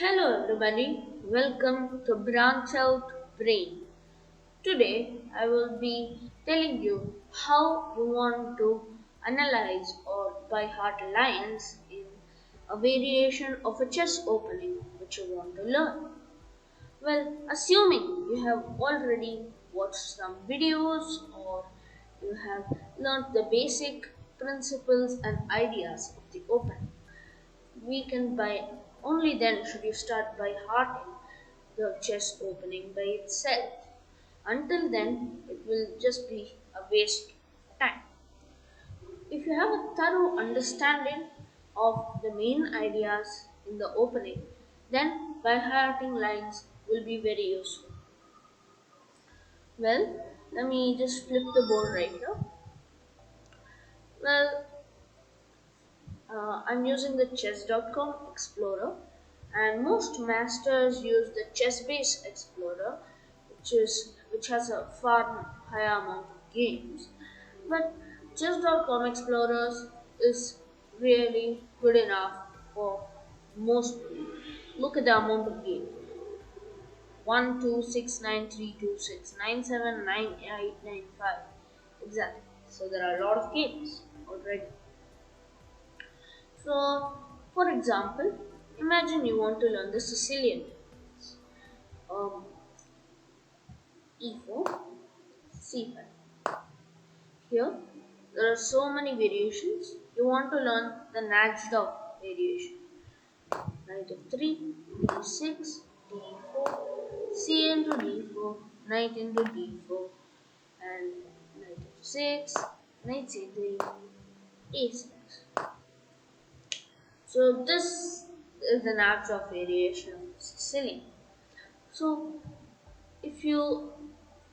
Hello everybody, welcome to Branch Out Brain. Today I will be telling you how you want to analyze or by heart lines in a variation of a chess opening which you want to learn. Well, assuming you have already watched some videos or you have learned the basic principles and ideas of the opening, we can by only then should you start by hearting the chest opening by itself. Until then, it will just be a waste of time. If you have a thorough understanding of the main ideas in the opening, then by hearting lines will be very useful. Well, let me just flip the board right here. Well, I'm using the chess.com Explorer, and most masters use the chess-based Explorer, which has a far higher amount of games. But chess.com Explorers is really good enough for most people. Look at the amount of games: 1, 2, 6, 9, 3, 2, 6, 9, 7, 9, 8, 9, 5. Exactly. So there are a lot of games already. So, for example, imagine you want to learn the Sicilian dance. Um, E4, C5. Here, there are so many variations. You want to learn the Najdorf variation. Knight f3, d6, d4, c into d4, knight into d4, and knight f6, knight c3, a6. So this is the natural variation of Sicilian. So if you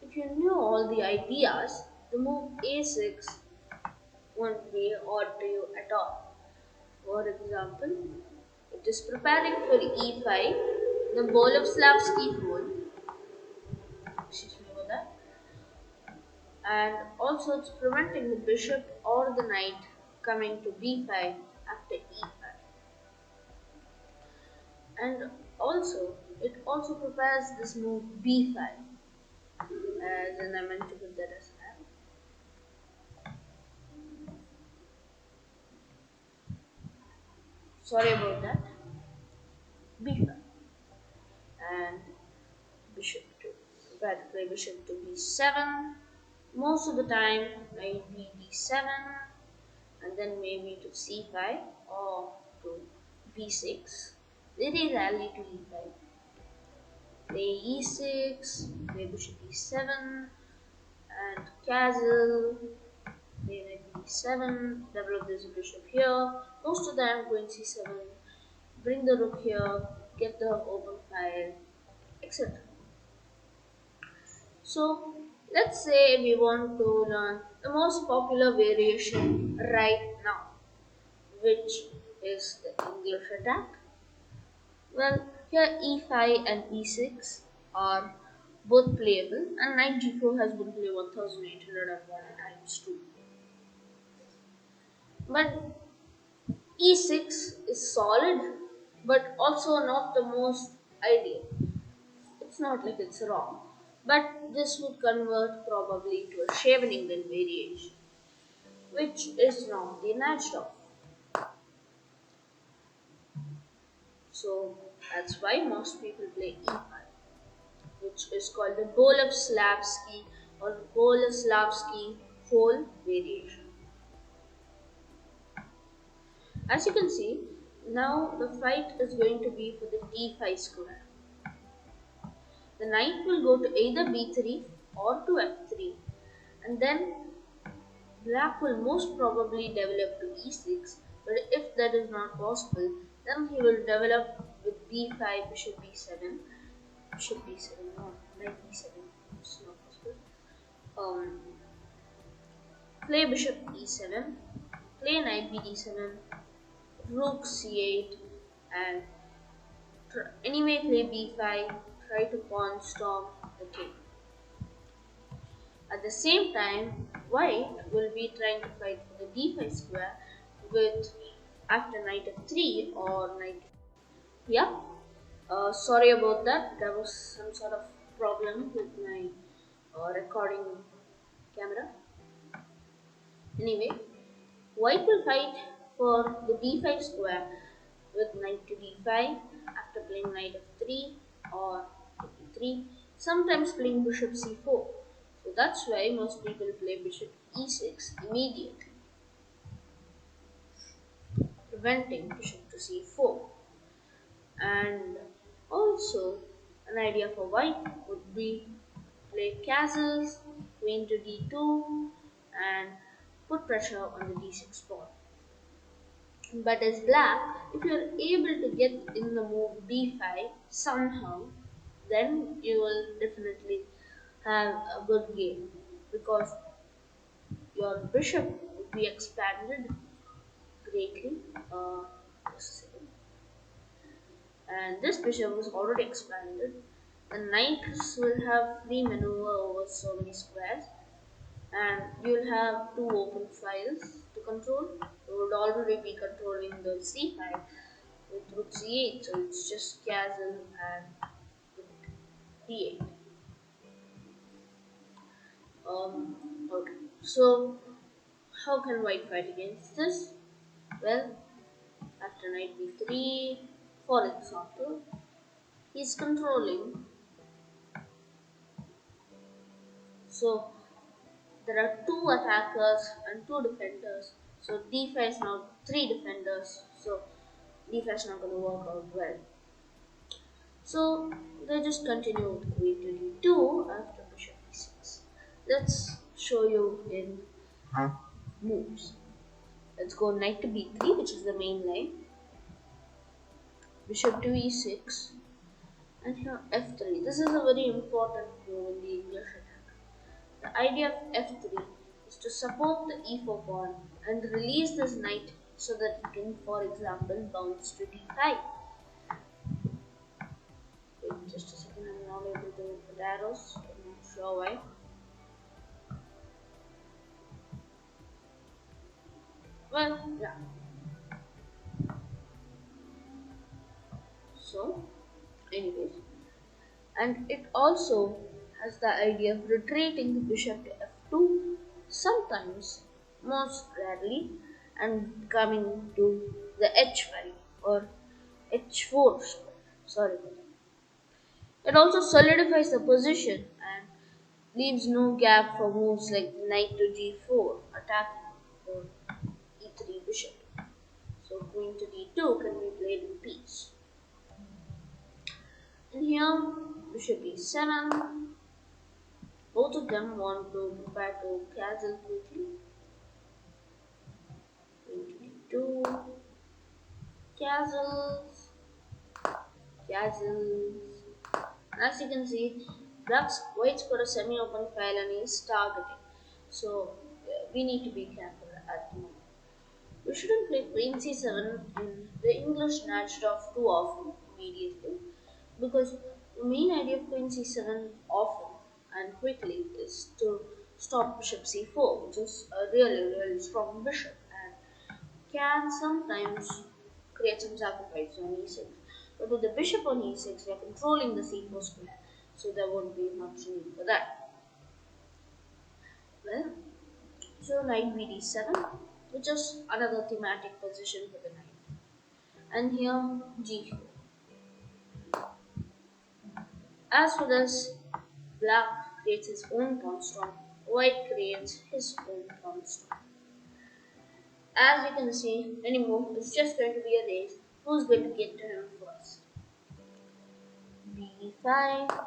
if you knew all the ideas, the move a6 won't be odd to you at all. For example, it is preparing for e5, the Boleslavsky hold, excuse me for that, and also it's preventing the bishop or the knight coming to b5 after e5. And also, it also prepares this move b5, as in I meant to put that as well. Sorry about that. b5 and bishop to prepare to play bishop to b7. Most of the time, knight b7, and then maybe to c5 or to b6. Very rarely to e5. Play e6, play bishop e7, and castle. Play knight b7, develop this bishop here. Most of them going c7, bring the rook here, get the open file, etc. So let's say we want to learn the most popular variation right now, which is the English attack. Well, here e5 and e6 are both playable, and knight g4 has been played 1801 times too. But e6 is solid, but also not the most ideal. It's not like it's wrong, but this would convert probably to a Scheveningen variation, which is normally matched off. So that's why most people play e5, which is called the Boleslavsky or Boleslavsky whole variation. As you can see, now the fight is going to be for the d5 square. The knight will go to either b3 or to f3, and then black will most probably develop to e6, but if that is not possible, then he will develop with b5, bishop b7, bishop b7, no, knight b7, it's not possible. Play bishop e7, play knight bd7, rook c8, and anyway play b5, try to pawn storm the king. At the same time, white will be trying to fight for the d5 square with after knight f3 or knight. Yeah. Sorry about that. There was some sort of problem with my recording camera. Anyway, white will fight for the d5 square with knight to d5 after playing knight f3 or d3, sometimes playing bishop c4. So that's why most people play bishop e6 immediately, preventing bishop to c4. And also, an idea for white would be play castles, queen to d2, and put pressure on the d6 pawn. But as black, if you're able to get in the move d5 somehow, then you will definitely have a good game because your bishop will be expanded greatly. Just a second. And this bishop was already expanded. The knights will have free maneuver over so many squares, and you'll have two open files to control. You would already be controlling the c5 with rook c8, so it's just castle and rook d8. Okay, so how can white fight against this? Well, after knight b3, for example, he's controlling. So there are two attackers and two defenders. So d5 is now three defenders. So d5 is not going to work out well. So they just continue with queen to d2 after bishop e6. Let's show you in moves. Let's go knight to b3, which is the main line. Bishop to e6, and here f3. This is a very important move in the English attack. The idea of f3 is to support the e4 pawn and release this knight so that it can, for example, bounce to d5. Wait just a second, I'm not able to put arrows. I'm not sure why. Well, yeah. So, anyways, and it also has the idea of retreating the bishop to f2, sometimes, most rarely, and coming to the h5 or h4 square. Sorry about that. It also solidifies the position and leaves no gap for moves like knight to g4, attacking the e3 bishop. So queen to d2 can be played in peace. And here, bishop e7. Both of them want to prepare to castle quickly. Queen to d2, castles, castles. And as you can see, white's got a semi-open file and he's targeting. So we need to be careful at the moment. We shouldn't play queen c7 in the English snatched off too often immediately, because the main idea of queen c7 often and quickly is to stop bishop c4, which is a really strong bishop and can sometimes create some sacrifice on e6. But with the bishop on e6, we are controlling the c4 square, so there won't be much need for that. Well, so knight bd7, which is another thematic position for the knight. And here g4. As for this, black creates his own pawn storm, white creates his own pawn storm. As you can see, anymore, it's just going to be a race. Who's going to get to him first? b5,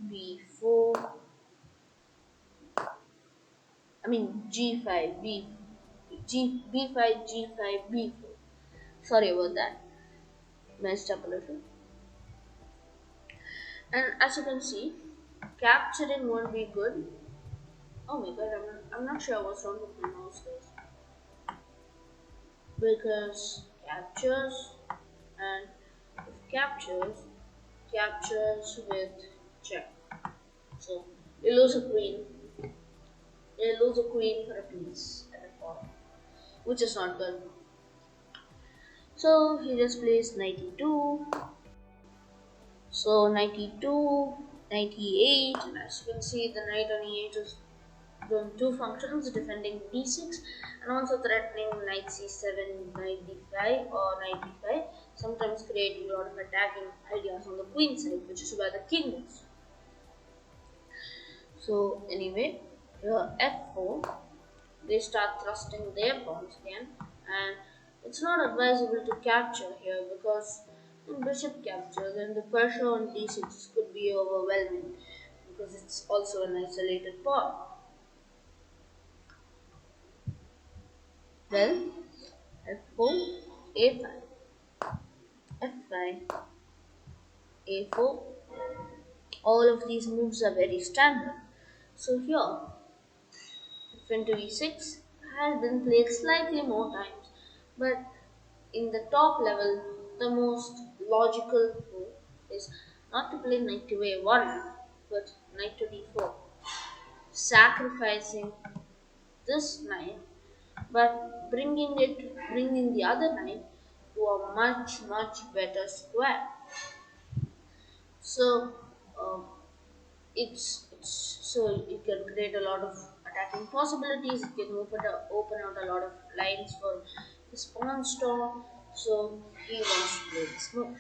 b4, I mean g5, b5, g5, b4. Sorry about that, messed up a little. And as you can see, capturing won't be good. Oh my god, I'm not sure what's wrong with my mouse guys. Because captures and if captures with check. So you lose a queen. You lose a queen for a piece at a pawn, which is not good. So he just plays knight e2, So 92, 98, and as you can see, the knight on e8 is doing two functions, defending d6 and also threatening knight c7, knight d5 or knight d5, sometimes creating a lot of attacking ideas on the queen side, which is where the king is. So anyway, here f4, they start thrusting their pawns again, and it's not advisable to capture here because when bishop capture, then the pressure on d6 could be overwhelming because it's also an isolated pawn. Well, f4, a5, f5, a4. All of these moves are very standard. So here, f into e6 has been played slightly more times, but in the top level, the most logical move is not to play knight to a1, but knight to d4, sacrificing this knight, but bringing the other knight to a much better square. So it's so it can create a lot of attacking possibilities. It can open out a lot of lines for the pawn storm. So he wants to play this move.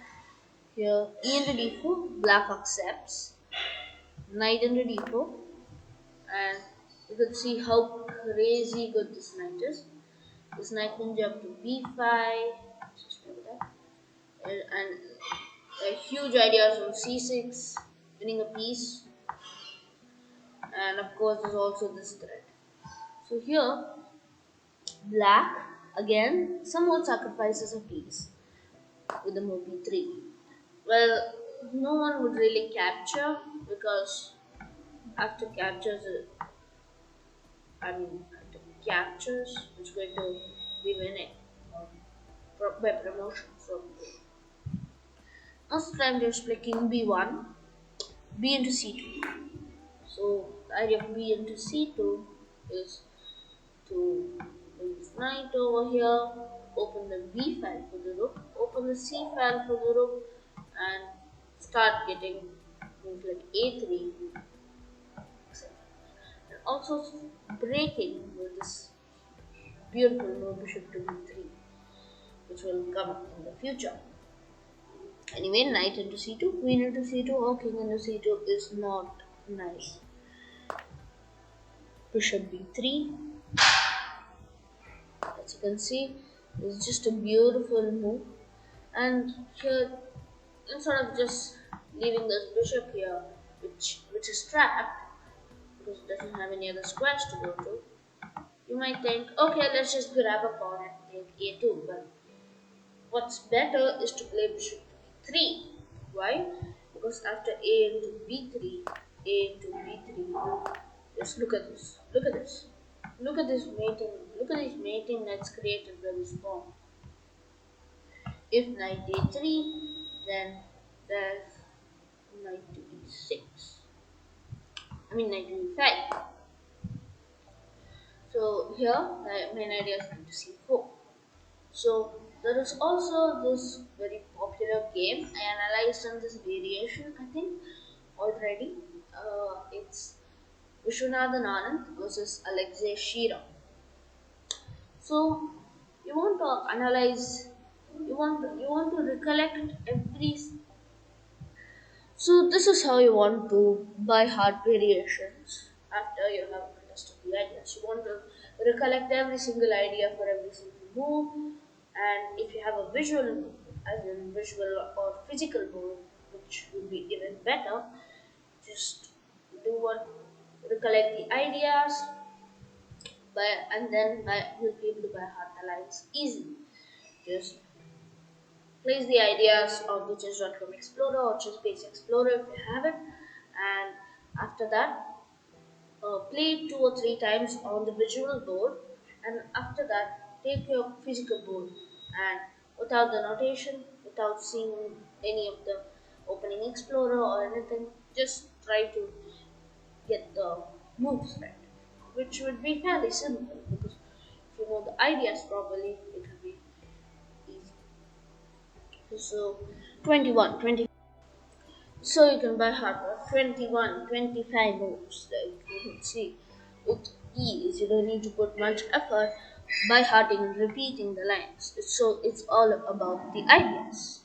Here e into d4, black accepts. Knight into d4, and you can see how crazy good this knight is. This knight can jump to b5, just remember that, and huge ideas on c6, winning a piece, and of course there's also this threat. So here, black again somewhat sacrifices a piece with the move b3. Well, no one would really capture because after captures, after captures, it's going to be winning by promotion. So most time they're king b1, b into c2. So the idea of b into c2 is to bring this knight over here, open the b file for the rook, open the c file for the rook, and start getting moves like a3, etc. And also breaking with this beautiful move bishop to b3, which will come in the future. Anyway, knight into c2, queen into c2, or king into c2 is not nice. Bishop b3, as you can see, is just a beautiful move. And here, instead of just leaving this bishop here, which is trapped because it doesn't have any other squares to go to, you might think, okay, let's just grab a pawn and take a2. But what's better is to play bishop to b3. Why? Because after a into b3, a into b3, just look at this. Look at this. Look at this mating. Look at this mating that's created by this pawn. If knight a3, then there's knight to e6. I mean knight to e5. So here, the main idea is knight to c4. So there is also this very popular game. I analyzed on this variation, I think, already. It's Vishwanathan Anand versus Alexei Shira. So you want to analyze, you want to recollect every. So this is how you want to buy heart variations after you have understood the ideas. You want to recollect every single idea for every single move, and if you have a visual, as in visual or physical move, which would be even better, just do what recollect the ideas, and then you'll be able to buy heart the lines easily. Just place the ideas of the chess.com Explorer or chess-based Explorer if you have it, and after that, play it 2 or 3 times on the visual board, and after that, take your physical board and without the notation, without seeing any of the opening Explorer or anything, just try to get the moves right, which would be fairly simple because if you know the ideas properly, it will be easy. So 21, 20. So you can buy heart for 21, 25 moves. Like you can see, it's easy. You don't need to put much effort by hearting, repeating the lines. So it's all about the ideas.